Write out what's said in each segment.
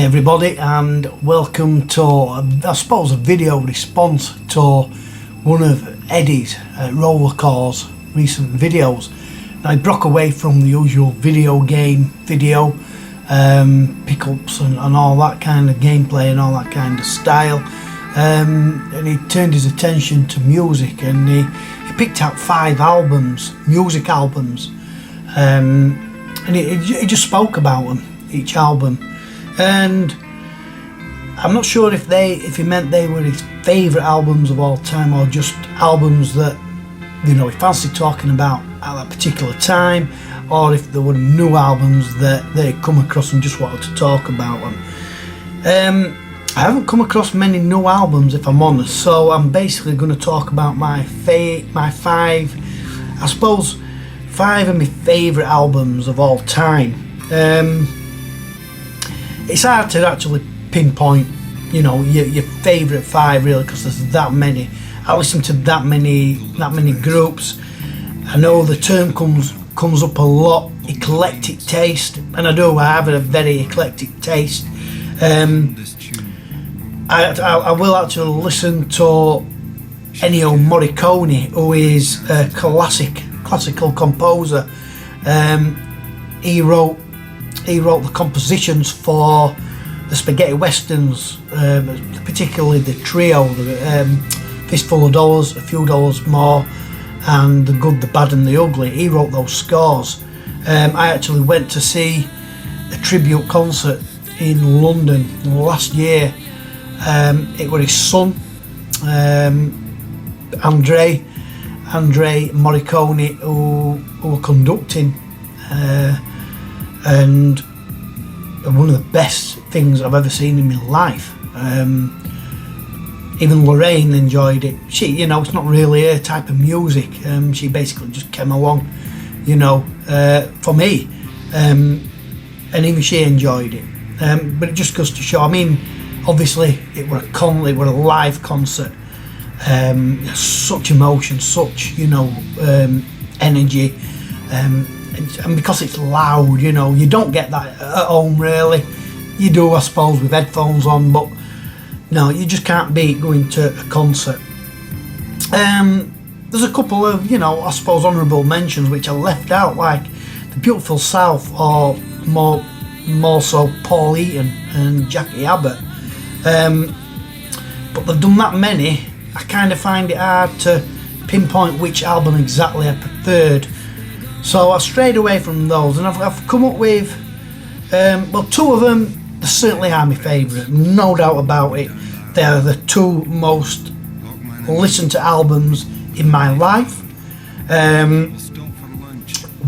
Hi everybody, and welcome to, I suppose, a video response to one of Eddie's RollerXcore's recent videos. Now, I broke away from the usual video game video, pickups and all that kind of gameplay and all that kind of style, and he turned his attention to music, and he picked out 5 albums, music albums, and he just spoke about them, each album. And I'm not sure if he meant they were his favourite albums of all time, or just albums that, you know, he fancied talking about at that particular time, or if there were new albums that they'd come across and just wanted to talk about them. I haven't come across many new albums, if I'm honest, so I'm basically going to talk about my 5, I suppose, 5 of my favourite albums of all time. It's hard to actually pinpoint, you know, your favourite 5 really, because there's that many. I listen to that many groups. I know the term comes up a lot, eclectic taste, and I have a very eclectic taste. I will actually listen to Ennio Morricone, who is a classical composer. He wrote the compositions for the spaghetti westerns, particularly the trio, Fistful of Dollars, A Few Dollars More, and The Good, the Bad and the Ugly. He wrote those scores. I actually went to see a tribute concert in London last year. It was his son, Andre Morricone, who were conducting, and one of the best things I've ever seen in my life. Even Lorraine enjoyed it. She, you know, it's not really her type of music. She basically just came along, you know, for me, and even she enjoyed it. But it just goes to show. I mean, obviously, it were a live concert. Such emotion, such, you know, energy. And because it's loud, you know, you don't get that at home really. You do, I suppose, with headphones on, but no, you just can't beat going to a concert. There's a couple of, you know, I suppose, honourable mentions which I left out, like The Beautiful South, or more so Paul Eaton and Jackie Abbott. But they've done that many, I kind of find it hard to pinpoint which album exactly I preferred. So I strayed away from those, and I've come up with, well, 2 of them, they certainly are my favourite, no doubt about it. They are the 2 most listened to albums in my life.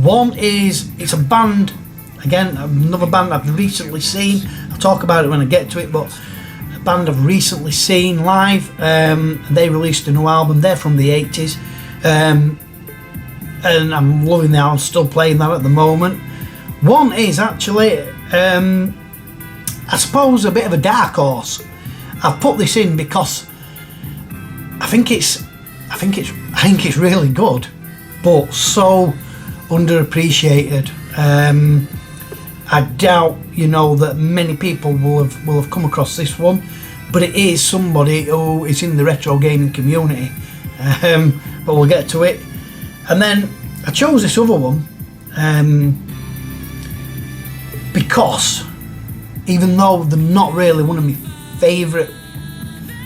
One is, it's a band, again, another band I've recently seen. I'll talk about it when I get to it, but a band I've recently seen live. They released a new album, they're from the 80s. And I'm loving that. I'm still playing that at the moment. One is actually, I suppose, a bit of a dark horse. I've put this in because I think it's really good, but so underappreciated. I doubt, you know, that many people will have come across this one, but it is somebody who is in the retro gaming community. But we'll get to it. And then I chose this other one because, even though they're not really one of my favourite,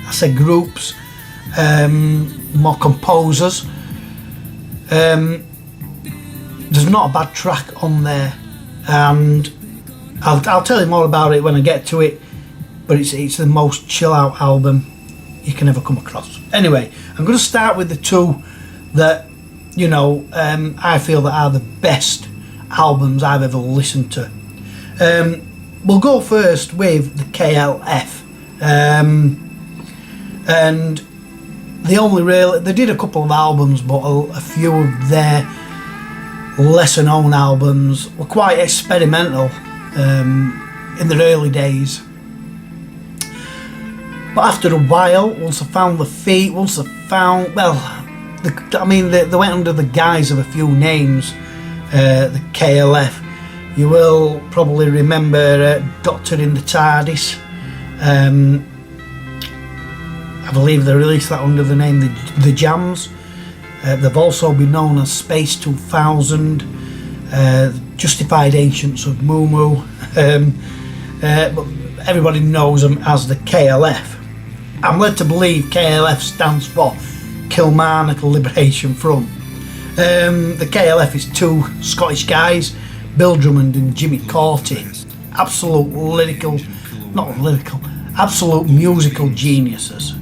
I say, groups, more composers, there's not a bad track on there, and I'll tell you more about it when I get to it. But it's the most chill out album you can ever come across. Anyway, I'm going to start with the 2 that, you know, I feel that are the best albums I've ever listened to. We'll go first with the KLF, and they did a couple of albums, but a few of their lesser known albums were quite experimental in the early days. But after a while, once I found the feet, they went under the guise of a few names, the KLF. You will probably remember Doctor in the TARDIS. I believe they released that under the name The Jams. They've also been known as Space 2000, Justified Ancients of Moo Moo, but everybody knows them as the KLF. I'm led to believe KLF stands for Kilmarnock Liberation Front. The KLF is two Scottish guys, Bill Drummond and Jimmy Corty. Absolute musical geniuses.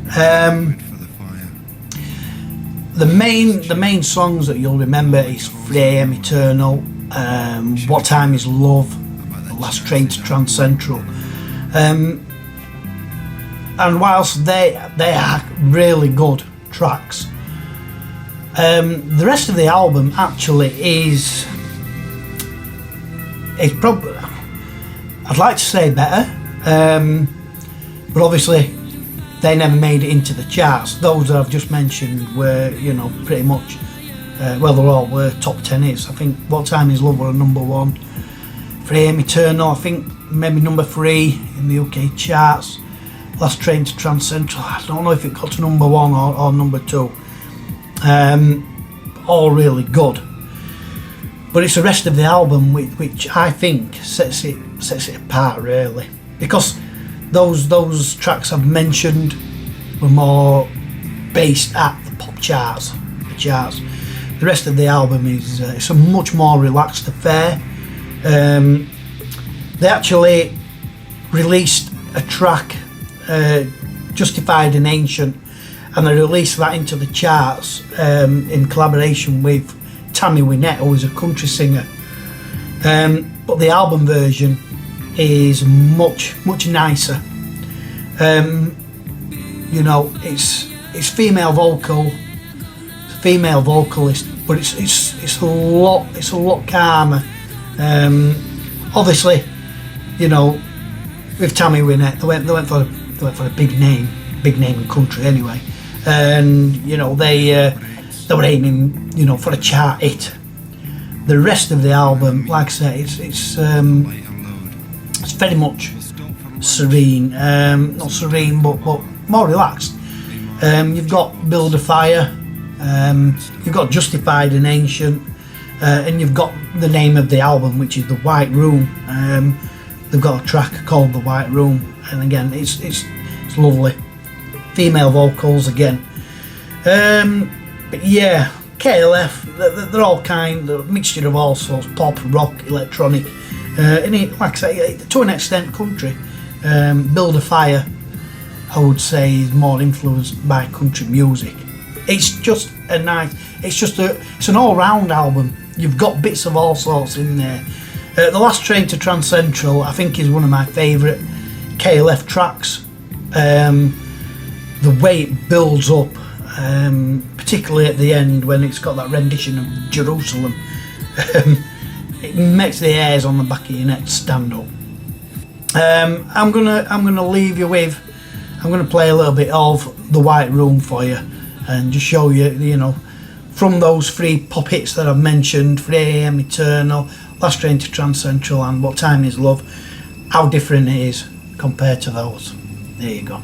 The main songs that you'll remember is Flame Eternal, What Time Is Love, The Last Train to Trans Central. And whilst they are really good tracks, the rest of the album actually is probably, I'd like to say better, but obviously they never made it into the charts. Those that I've just mentioned were, pretty much, well, they all were top 10 hits. I think What Time Is Love were number 1. Flame Eternal, I think maybe number 3 in the UK charts. Last Train to Trans Central, I don't know if it got to number 1 or number 2. All really good. But it's the rest of the album which I think sets it apart, really, because those tracks I've mentioned were more based at the pop charts. The rest of the album is it's a much more relaxed affair. They actually released a track, Justified and Ancient, and they released that into the charts in collaboration with Tammy Wynette, who is a country singer. But the album version is much nicer. It's female vocal, it's a female vocalist, but it's a lot calmer. Obviously, with Tammy Wynette, they went for a big name in country anyway, and they were aiming for a chart hit. The rest of the album, like I say, it's very much serene, not serene, but more relaxed. You've got Build a Fire, you've got Justified and Ancient, and you've got the name of the album, which is The White Room. They've got a track called The White Room, and again, it's lovely. Female vocals again. But yeah, KLF, they're all they're a mixture of all sorts, pop, rock, electronic, and like I say, to an extent, country. Build a Fire, I would say, is more influenced by country music. It's just it's an all-round album. You've got bits of all sorts in there. The Last Train to Trans Central, I think, is one of my favourite KLF tracks. The way it builds up, particularly at the end when it's got that rendition of Jerusalem, it makes the hairs on the back of your neck stand up. I'm gonna leave you with, I'm gonna play a little bit of The White Room for you, and just show you, from those 3 pop hits that I've mentioned, Flame Eternal, Last Train to Trans Central, and What Time Is Love, how different it is compared to those. There you go.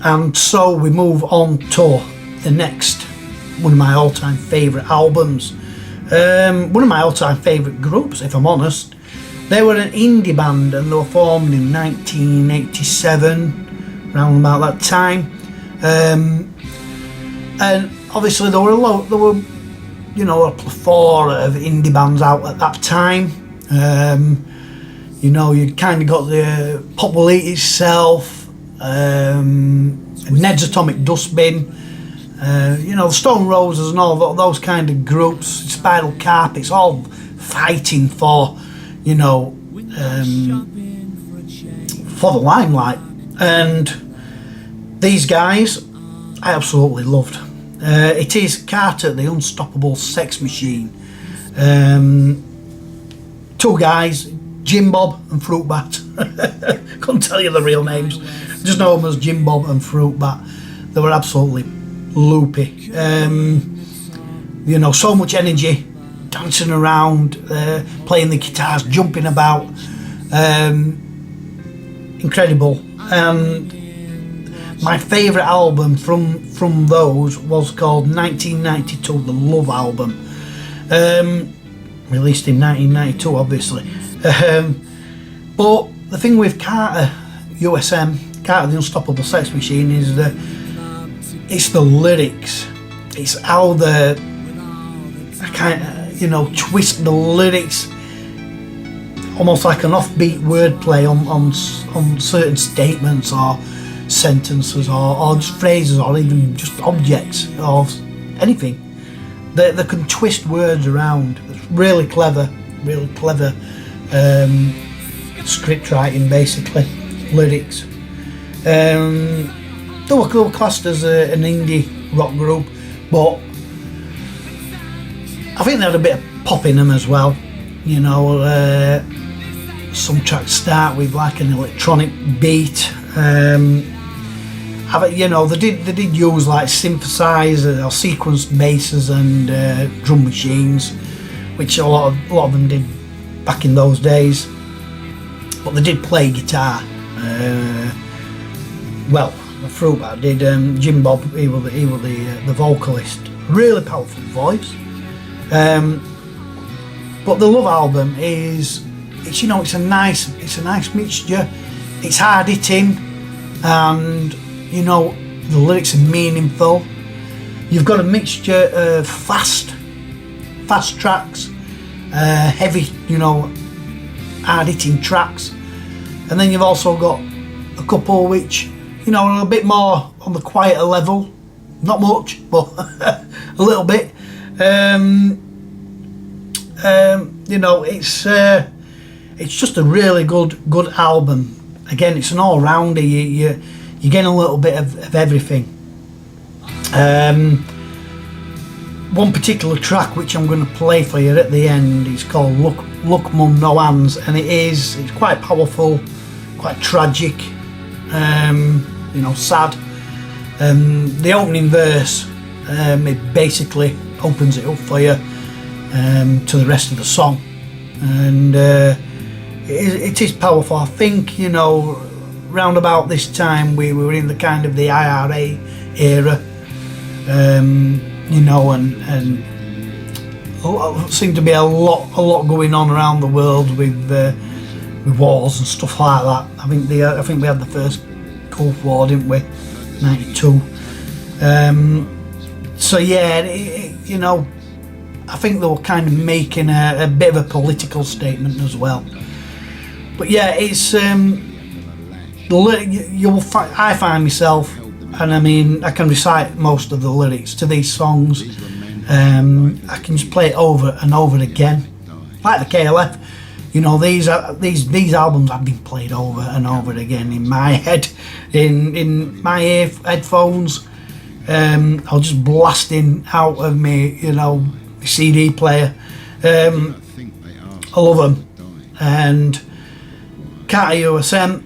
And so we move on to the next, one of my all-time favourite albums. One of my all-time favourite groups, if I'm honest. They were an indie band and they were formed in 1987, around about that time. And obviously there were a plethora of indie bands out at that time. You kind of got the Pop Will Eat Itself, Ned's Atomic Dustbin, the Stone Roses and all those kind of groups, Spiral Carpets, all fighting for, for the limelight. And these guys, I absolutely loved. It is Carter, the Unstoppable Sex Machine. Two guys, Jim Bob and Fruit Bat. Couldn't tell you the real names. Just know them as Jim Bob and Fruit Bat. They were absolutely loopy. So much energy, dancing around, playing the guitars, jumping about. Incredible. And my favourite album from those was called 1992, the Love album. Released in 1992, obviously. But the thing with Carter, Carter the Unstoppable Sex Machine, is that it's the lyrics. It's how the twist the lyrics, almost like an offbeat wordplay on certain statements or sentences or just phrases or even just objects or anything. They can twist words around. It's really clever script writing, basically, lyrics. They were classed as an indie rock group, but I think they had a bit of pop in them as well. Some tracks start with like an electronic beat. They did use like synthesizers or sequenced basses and drum machines, which a lot of them did back in those days. But they did play guitar. Fruit Bat did. Jim Bob, he was the vocalist. Really powerful voice. But the Love album it's a nice mixture. It's hard hitting, and the lyrics are meaningful. You've got a mixture of fast tracks, heavy, hard hitting tracks, and then you've also got a couple which are a bit more on the quieter level. Not much, but a little bit. It's just a really good album. Again, it's an all-rounder. You get a little bit of everything. One particular track which I'm going to play for you at the end is called Look Mum No Hands, and it's quite powerful, quite tragic, sad. The opening verse, it basically opens it up for you to the rest of the song, and it is powerful. I think round about this time we were in the kind of the IRA era, and seemed to be a lot going on around the world with wars and stuff like that. I think we had the first Gulf War, didn't we? 92. So yeah, I think they were kind of making a bit of a political statement as well. But yeah, it's I find myself, and I mean, I can recite most of the lyrics to these songs. I can just play it over and over again, like the KLF. These albums have been played over and over again in my head, in my headphones. I'll just blasting out of me, CD player. I love them. And Carter USM,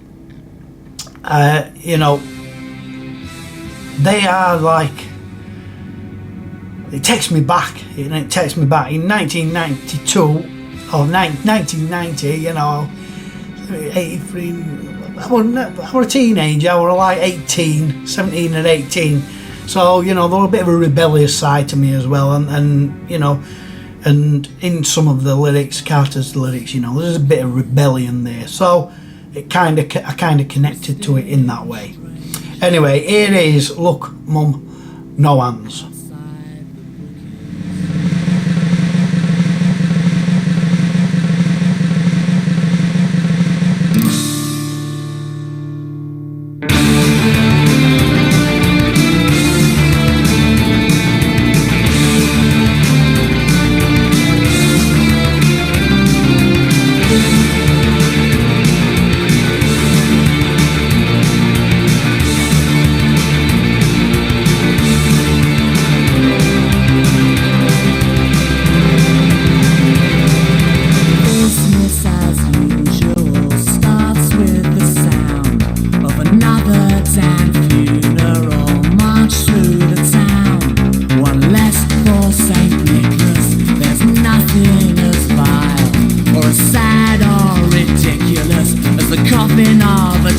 they are like, it takes me back. It takes me back in 1992 or 1990. 83. I was a teenager. I was like 18, 17 and 18. So, you know, there was a bit of a rebellious side to me as well. And you know, and in some of the lyrics, Carter's lyrics, you know, there's a bit of rebellion there. So I kind of connected to it in that way. Anyway, here is Look Mum, No Hands.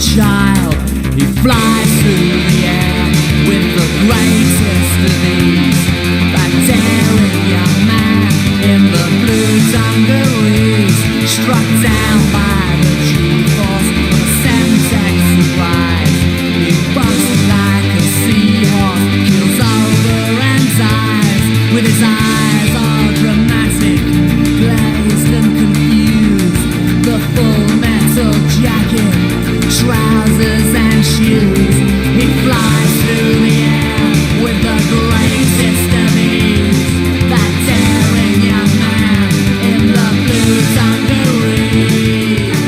Child, he flies through the air with the greatest of ease. That daring young man in the blue dungarees, struck down by the G-force of a Semtex surprise. He busts like a seahorse, keels over and dies, with his eyes all dramatic, glazed and confused. The full metal jacket, trousers and shoes, he flies through the air with the greatest of ease. That daring young man in the blue dungarees.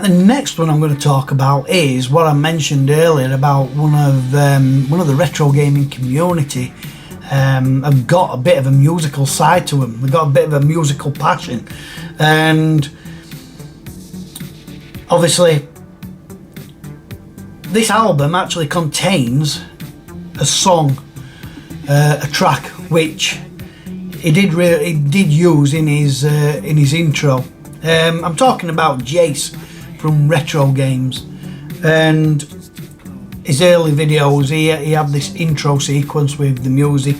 The next one I'm going to talk about is what I mentioned earlier about one of the retro gaming community. Have got a bit of a musical side to them. They've got a bit of a musical passion, and obviously this album actually contains a song, a track which he did use in his intro. I'm talking about Jace from Retro Games, and his early videos. He had this intro sequence with the music,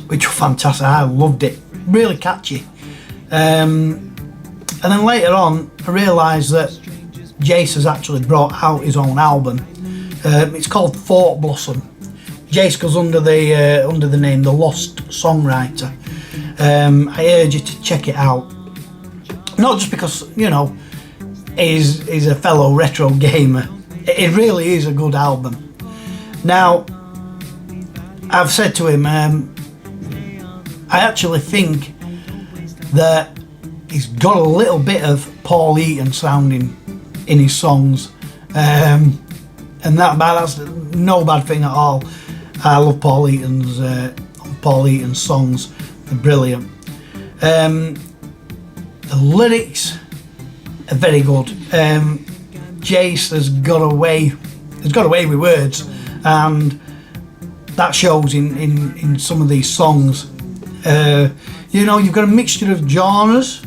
which was fantastic. I loved it, really catchy. And then later on, I realised that Jace has actually brought out his own album. It's called Fort Blossom. Jace goes under the name The Lost Songwriter. I urge you to check it out. Not just because, you know, he's a fellow retro gamer. It really is a good album. Now, I've said to him, I actually think that he's got a little bit of Paul Eaton sounding in his songs, and that's no bad thing at all. I love Paul Eaton's songs; they're brilliant. The lyrics are very good. Jace has got away with words, and that shows in some of these songs. You know, you've got a mixture of genres.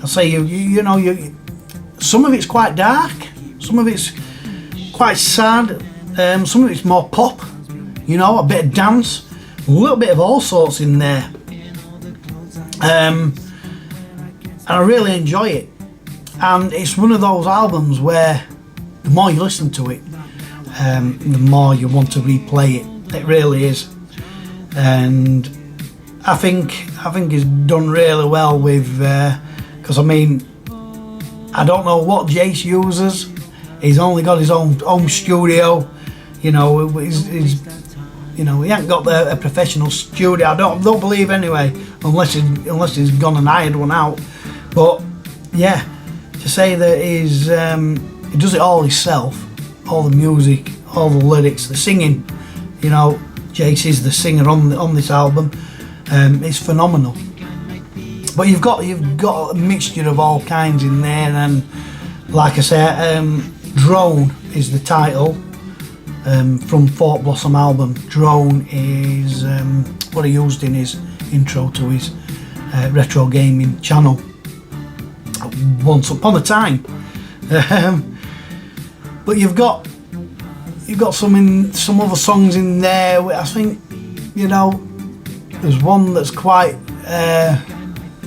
I say you know, some of it's quite dark, some of it's quite sad, some of it's more pop, you know, a bit of dance, a little bit of all sorts in there, and I really enjoy it. And it's one of those albums where the more you listen to it, the more you want to replay it. It really is, and I think he's done really well with. Because I mean, I don't know what Jace uses. He's only got his own home studio. You know, he's you know, he ain't got a professional studio. I don't believe anyway, unless he's gone and hired one out. But yeah, to say that he does it all himself, all the music, all the lyrics, the singing. You know, Jace is the singer on this album. It's phenomenal. But you've got a mixture of all kinds in there, and like I say, Drone is the title from Fort Blossom album. Drone is what he used in his intro to his retro gaming channel. once upon a time. But you've got some other songs in there. I think, you know, there's one that's quite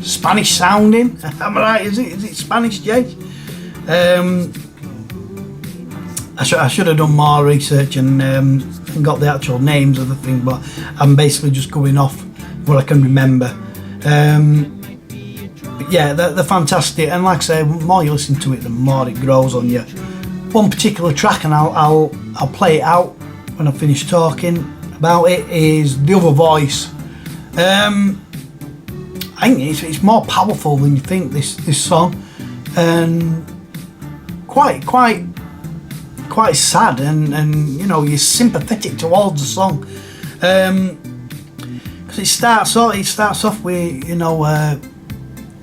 Spanish sounding. Am I right? Is it Spanish, Jay? I should have done more research and got the actual names of the thing, but I'm basically just going off what I can remember. But yeah, they're fantastic, and like I say, the more you listen to it, the more it grows on you. One particular track, and I'll play it out when I finish talking about it, is The Other Voice. I think it's more powerful than you think, this song, and quite sad, and you know, you're sympathetic towards the song, because it starts off with, you know,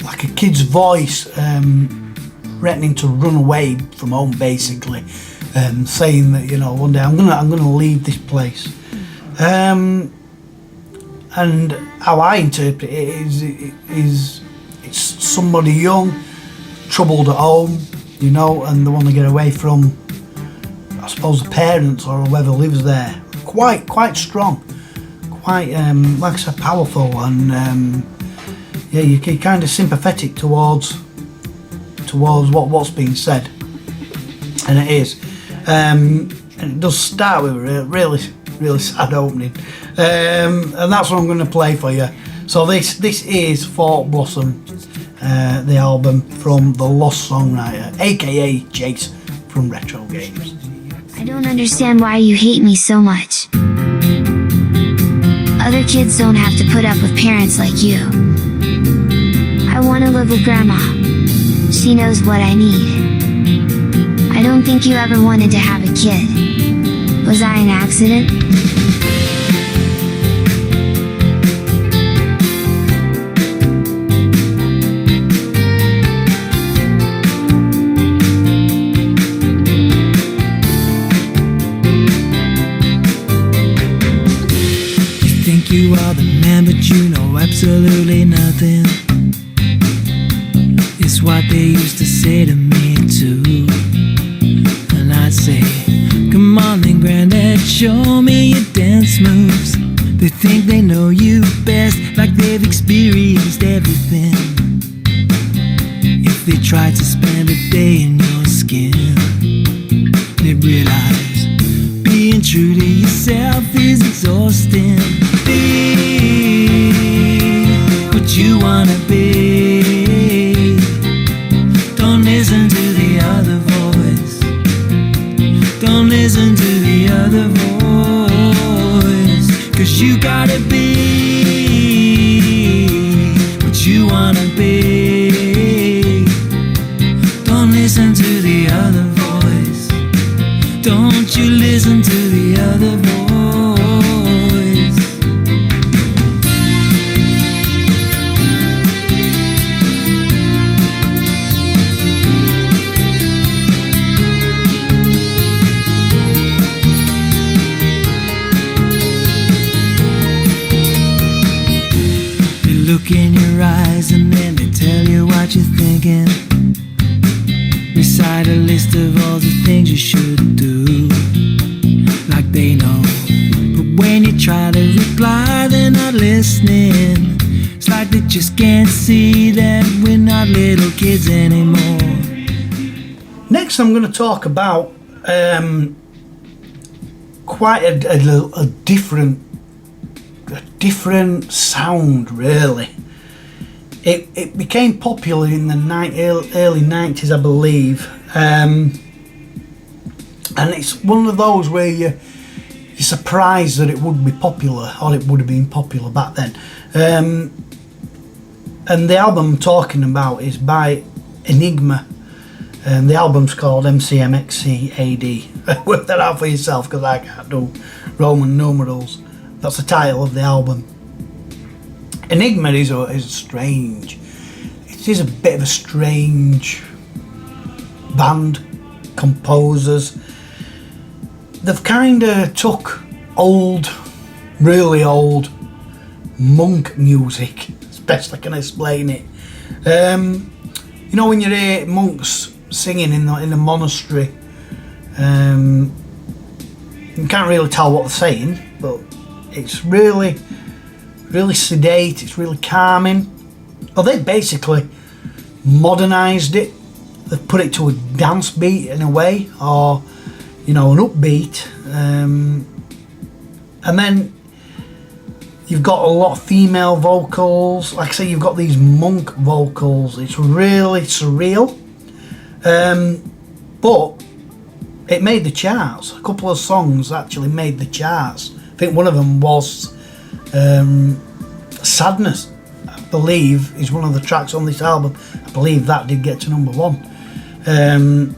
like a kid's voice threatening to run away from home, basically, saying that, you know, one day I'm gonna leave this place, and how I interpret it is it's somebody young, troubled at home, you know, and they want to get away from, I suppose, the parents or whoever lives there. Quite strong, quite like I said, powerful, and yeah, you're kind of sympathetic towards what's being said, and it is, and it does start with a really sad opening, and that's what I'm going to play for you. So this is Fort Blossom, the album from the Lost Songwriter, aka Jace from Retro Games. I don't understand why you hate me so much. Other kids don't have to put up with parents like you. I want to live with Grandma. She knows what I need. I don't think you ever wanted to have a kid. Was I an accident? You are the man, but you know absolutely nothing. It's what they used to say to me too. And I'd say, come on then, Granddad, show me your dance moves. They think they know you best, like they've experienced everything. If they try to spend a day in your skin, they realize being true to yourself is exhausting. Be what you wanna be. Don't listen to the other voice. Don't listen to the other voice. 'Cause you gotta be what you wanna be. Don't listen to the other voice. Don't you listen to the other voice. They look in your eyes and then they tell you what you're thinking. Recite a list of all the things you should do, like they know. But when you try to reply, they're not listening. It's like they just can't see that we're not little kids anymore. Next, I'm going to talk about quite a different sound, really. It became popular in the early 90s, I believe, and it's one of those where you're surprised that it would be popular, or it would have been popular back then. And the album I'm talking about is by Enigma, and the album's called MCMXCAD. Work that out for yourself, because I can't do Roman numerals. That's the title of the album. Enigma is strange. It is a bit of a strange band, composers. They've kind of took old, really old monk music, as best I can explain it, you know, when you hear monks singing in the monastery, you can't really tell what they're saying, but it's really sedate, it's really calming. Well, they basically modernised it. They've put it to a dance beat in a way, or, you know, an upbeat. And then you've got a lot of female vocals. Like I say, you've got these monk vocals. It's really surreal. But it made the charts. A couple of songs actually made the charts. I think one of them was Sadness, I believe, is one of the tracks on this album. I believe that did get to number 1.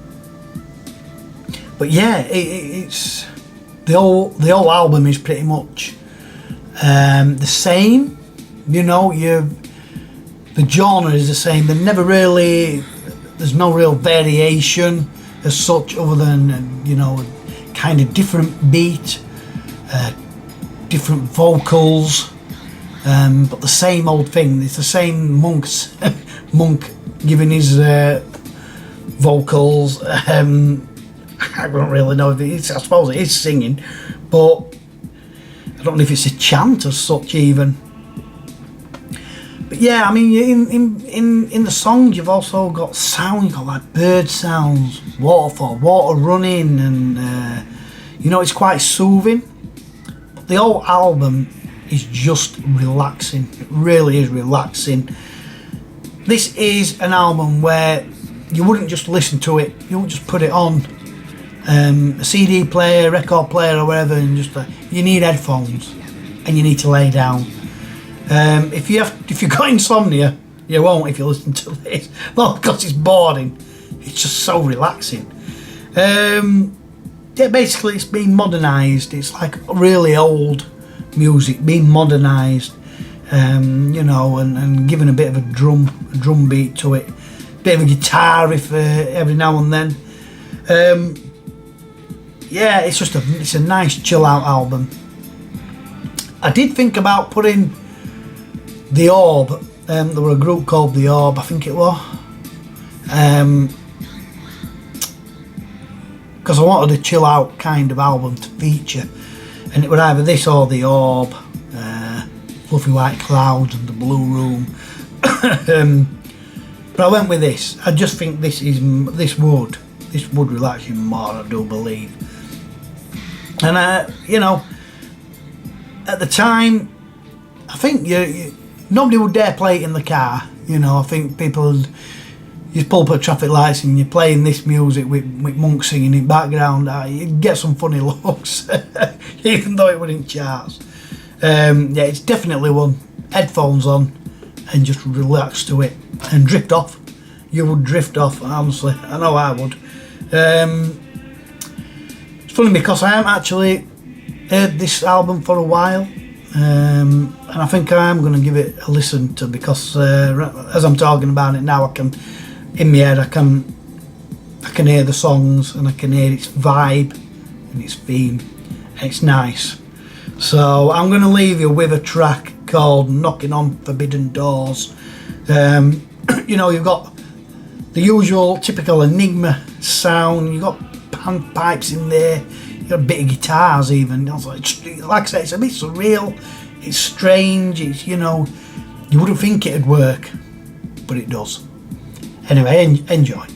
But yeah, it's the whole album is pretty much the same. You know, the genre is the same. There's no real variation as such, other than, you know, kind of different beat, different vocals, but the same old thing. It's the same monk giving his vocals. I don't really know if it is. I suppose it is singing, but I don't know if it's a chant as such even. But yeah, I mean, in the songs you've also got sound. You've got like bird sounds, waterfall, water running, and you know, it's quite soothing. But the whole album is just relaxing. It really is relaxing. This is an album where you wouldn't just listen to it. You wouldn't just put it on a CD player, record player, or whatever, and just you need headphones and you need to lay down. If you've got insomnia, you won't if you listen to this. Not because it's boring. It's just so relaxing. Yeah, basically it's been modernised. It's like really old music being modernised, you know, and given a bit of a drum beat to it, bit of a guitar riff every now and then. Yeah, it's a nice chill out album. I did think about putting The Orb. There were a group called The Orb, I think it was. Because I wanted a chill out kind of album to feature, and it would either this or The Orb, Fluffy White Clouds and The Blue Room. But I went with this. I just think this would relax you more, I do believe. And you know, at the time, I think nobody would dare play it in the car. You know, I think people, you pull up at traffic lights and you're playing this music with monks singing in background, you'd get some funny looks, even though it was in charts. Yeah, it's definitely one. Headphones on and just relax to it and drift off. You would drift off, honestly. I know I would. It's funny because I haven't actually heard this album for a while, and I think I am going to give it a listen to, because as I'm talking about it now, in my head I can hear the songs and I can hear its vibe and its theme, and it's nice. So I'm going to leave you with a track called Knocking on Forbidden Doors. You know, you've got the usual typical Enigma sound, you've got panpipes in there, you've got a bit of guitars even. Like I said, it's a bit surreal, it's strange, it's, you know, you wouldn't think it'd work, but it does. Anyway, enjoy.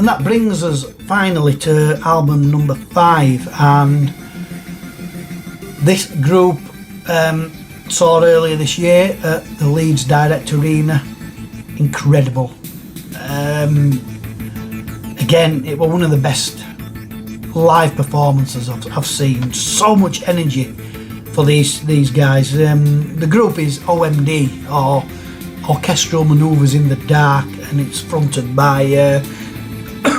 And that brings us finally to album number 5, and this group saw earlier this year at the Leeds Direct Arena. Incredible. Again, it was one of the best live performances I've seen. So much energy for these guys. The group is OMD, or Orchestral Manoeuvres in the Dark, and it's fronted by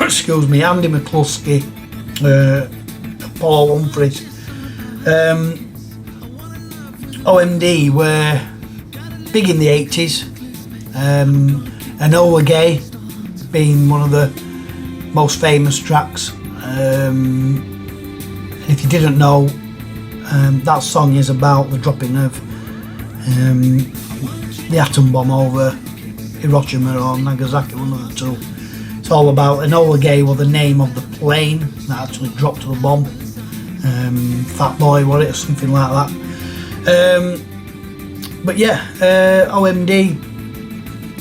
excuse me, Andy McCluskey, Paul Humphries. OMD were big in the 80s, Enola Gay being one of the most famous tracks. And if you didn't know, that song is about the dropping of the atom bomb over Hiroshima or Nagasaki, one of the two. It's all about Enola Gay, was the name of the plane that actually dropped the bomb. Fat Boy, was it, or something like that. But yeah, OMD,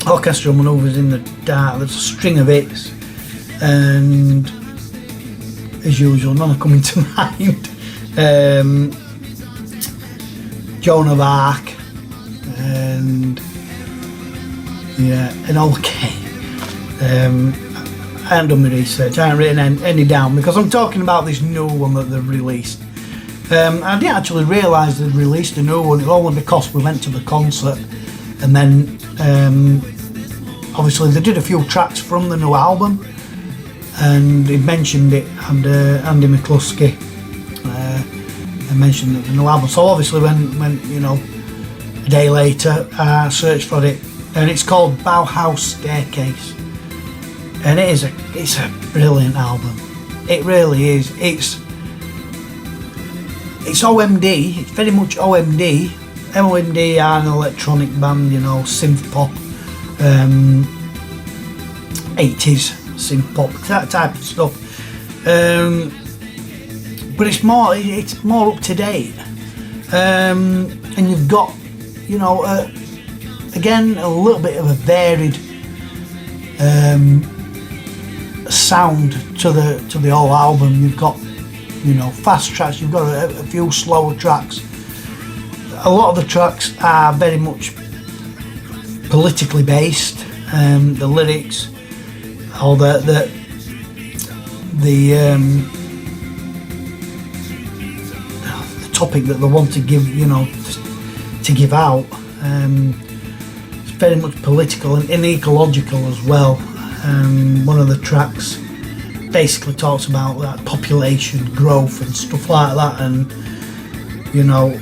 Orchestral Manoeuvres in the Dark. There's a string of hits, and as usual, none are coming to mind. Joan of Arc, and yeah, Enola Gay. I haven't done my research, I haven't written any down, because I'm talking about this new one that they've released. I didn't actually realise they'd released a new one. It was only because we went to the concert, and then obviously they did a few tracks from the new album, and he mentioned it, and Andy McCluskey mentioned the new album. So obviously when you know, a day later I searched for it, and it's called Bauhaus Staircase, and it's a brilliant album. It really is. It's OMD. It's very much OMD. OMD are an electronic band, you know, synth pop, 80s synth pop, that type of stuff. But it's more up to date, and you've got, you know, again, a little bit of a varied sound to the whole album. You've got, you know, fast tracks, you've got a few slower tracks. A lot of the tracks are very much politically based. The lyrics, or the topic that they want to give, you know, to give out. It's very much political and ecological as well. One of the tracks basically talks about that population growth and stuff like that, and you know,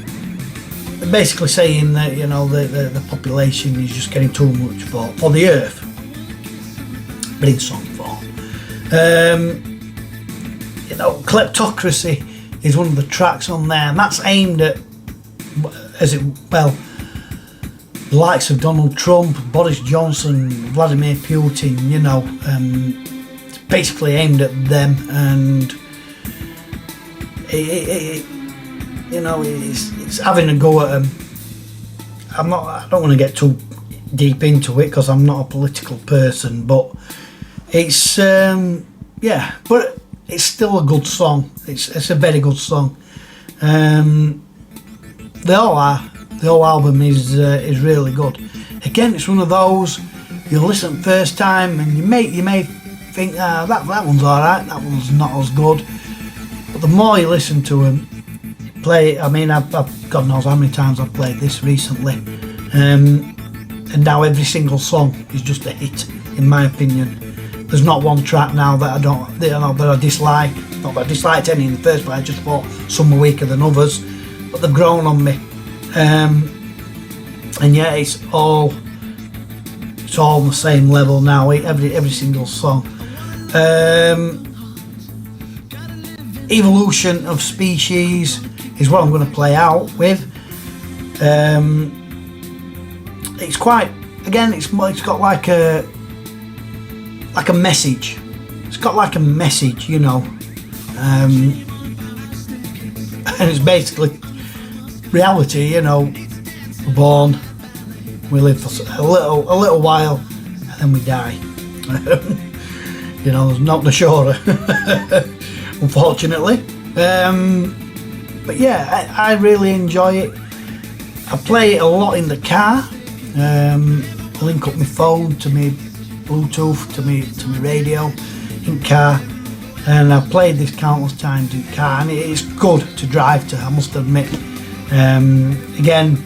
basically saying that, you know, the population is just getting too much for the earth, but in song form. You know, Kleptocracy is one of the tracks on there, and that's aimed at, as it, well, the likes of Donald Trump, Boris Johnson, Vladimir Putin, you know. It's basically aimed at them, and you know, it's having a go at them. I don't want to get too deep into it because I'm not a political person, but it's yeah, but it's still a good song. It's a very good song. They all are. The whole album is really good. Again, it's one of those you'll listen first time and you may think, that one's alright, that one's not as good. But the more you listen to them, play. I mean, I've God knows how many times I've played this recently, and now every single song is just a hit, in my opinion. There's not one track now that I dislike. Not that I disliked any in the first place. I just thought some were weaker than others, but they've grown on me. And yeah, it's all on the same level now. Every single song. Evolution of Species is what I'm going to play out with. It's quite, again, it's got like a message. It's got like a message, you know, and it's basically reality. You know, we're born, we live for a little while, and then we die. You know, there's not the shorter, unfortunately. But yeah, I really enjoy it. I play it a lot in the car. Link up my phone to my Bluetooth to my radio in car, and I've played this countless times in car, and it is good to drive to, I must admit. Again,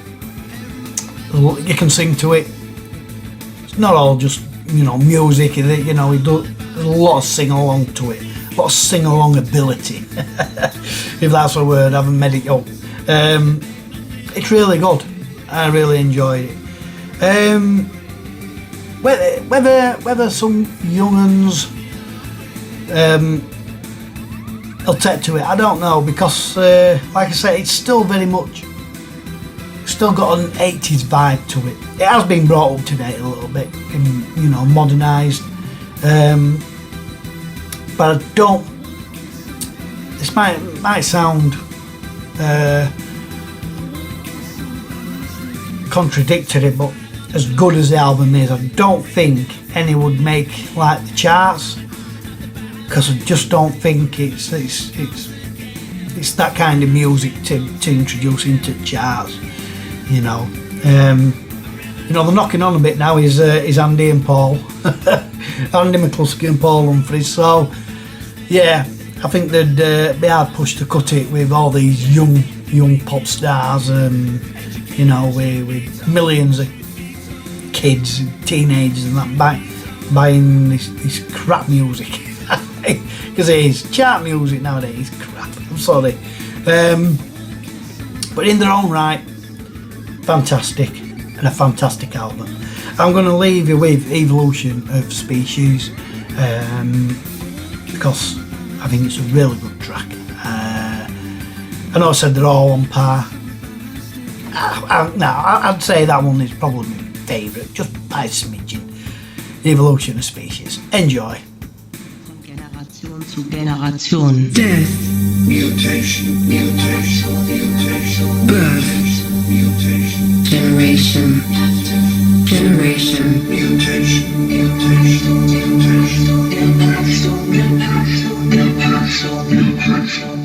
you can sing to it. It's not all just, you know, music, is it? You know, there's a lot of sing along to it, a lot of sing along ability, if that's a word. I haven't made it up. It's really good. I really enjoyed it. Whether some young'uns will take to it, I don't know, because like I say, it's still very much still got an 80s vibe to it. It has been brought up to date a little bit, you know, modernised, but I don't. This might sound contradictory, but as good as the album is, I don't think any would make like the charts, because I just don't think it's that kind of music to introduce into the charts. You know, they're knocking on a bit now. Is Andy and Paul, Andy McCluskey and Paul Humphries. So yeah, I think they'd be hard pushed to cut it with all these young pop stars, you know, with millions of kids, teenagers and that buying this crap music, because it is chart music nowadays. Crap. I'm sorry, but in their own right, fantastic, and a fantastic album. I'm going to leave you with Evolution of Species, because I think it's a really good track. I know I said they're all on par. I'd say that one is probably my favourite, just by a smidgen. Evolution of Species. Enjoy. Generation zu Generation. Death, Mutation, mutation, mutation, birth, mutation, generation, generation, mutation, mutation, mutation, mutation, mutation, mutation.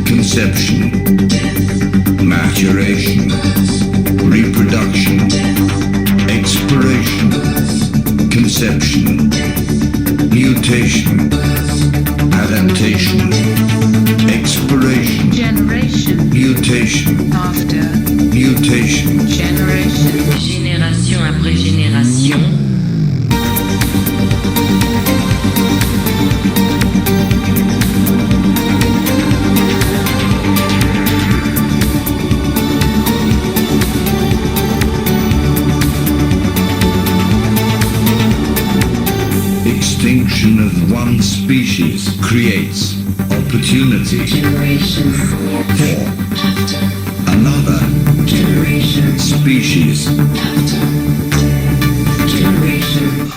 Conception, maturation, reproduction, expiration, conception, mutation, adaptation, expiration, Generation. mutation, After. mutation. Generation. Génération après génération. Extinction of one species creates opportunity for another species. Generation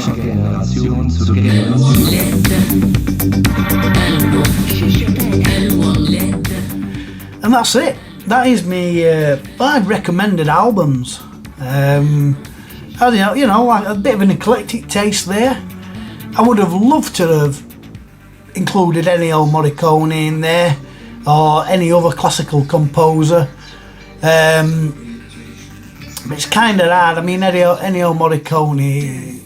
zu Generation. And that's it. That is me 5 recommended albums. You know, like a bit of an eclectic taste there. I would have loved to have included Ennio Morricone in there, or any other classical composer. But it's kind of hard. I mean, Ennio Morricone,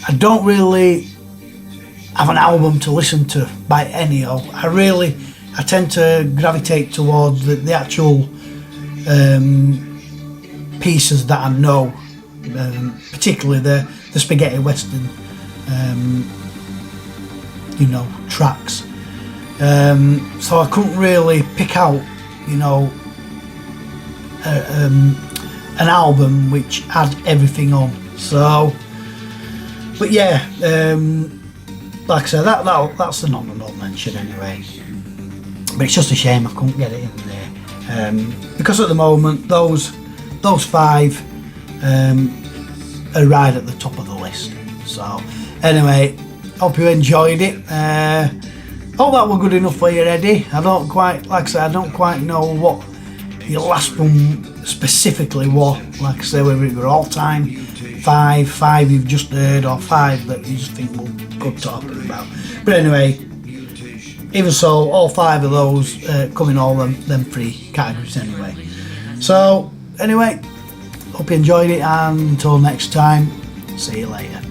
I don't really have an album to listen to by Ennio. I tend to gravitate towards the actual pieces that I know, particularly the spaghetti western, you know, tracks. So I couldn't really pick out, you know, an album which had everything on. So But yeah, like I said, that's an honourable mention anyway. But it's just a shame I couldn't get it in there, because at the moment those 5 are right at the top of the list. So anyway, hope you enjoyed it. Hope that were good enough for you, Eddie. I don't quite, like I said, I don't quite know what your last one specifically was. Like I say, whether it were all time 5 you've just heard, or 5 that you just think we're good talking about. But anyway, even so, all 5 of those come in all them 3 categories anyway. So anyway, hope you enjoyed it, and until next time, see you later.